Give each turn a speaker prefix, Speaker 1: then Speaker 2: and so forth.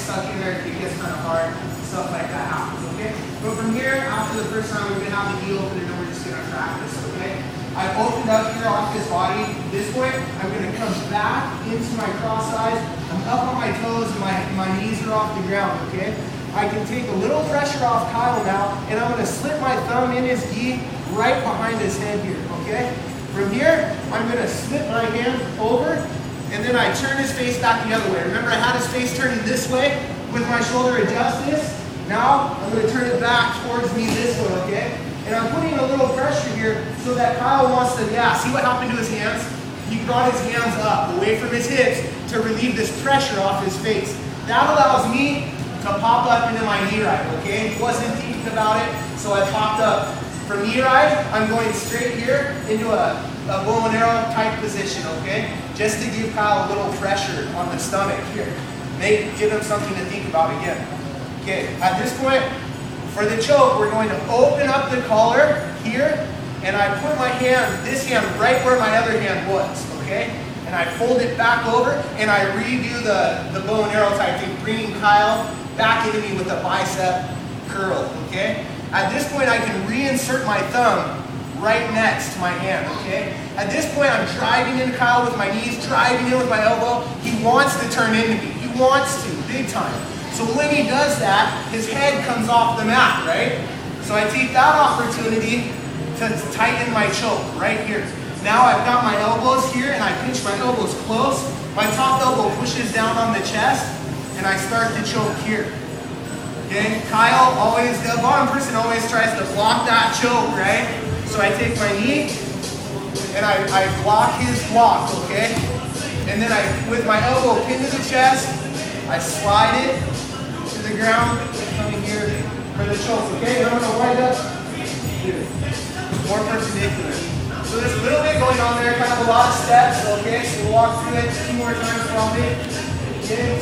Speaker 1: stuck in there, it gets kind of hard, stuff like that happens, okay? But from here, after the first time, we're going to have the knee open and then we're just going to practice, okay? I've opened up here off his body. This way, I'm going to come back into my cross eyes. I'm up on my toes and my knees are off the ground, okay? I can take a little pressure off Kyle now, and I'm going to slip my thumb in his gi right behind his head here, okay? From here, I'm going to slip my hand over, and then I turn his face back the other way. Remember, I had his face turning this way with my shoulder adjusted. Now, I'm going to turn it back towards me this way, okay? And I'm putting a little pressure here so that Kyle wants to, see what happened to his hands? He brought his hands up, away from his hips, to relieve this pressure off his face. That allows me to pop up into my knee ride, okay? Wasn't thinking about it, so I popped up. From knee ride, I'm going straight here into a bow and arrow type position, okay? Just to give Kyle a little pressure on the stomach here. Give him something to think about again. Okay, at this point, for the choke, we're going to open up the collar here, and I put my hand, this hand, right where my other hand was, okay? And I fold it back over, and I redo the bow and arrow type thing, bringing Kyle back into me with a bicep curl, okay? At this point, I can reinsert my thumb right next to my hand, okay? At this point, I'm driving into Kyle with my knees, driving in with my elbow. He wants to turn into me. He wants to, big time. So when he does that, his head comes off the mat, right? So I take that opportunity to tighten my choke right here. Now I've got my elbows here, and I pinch my elbows close. My top elbow pushes down on the chest, and I start to choke here. Okay, Kyle always, the bottom person always tries to block that choke, right? So I take my knee, and I block his block, okay? And then with my elbow pinned to the chest, I slide it to the ground, coming here for the choke, okay? And I'm going to wind up here, more perpendicular. So there's a little bit going on there, kind of a lot of steps, okay? So we'll walk through it 2 more times probably, okay?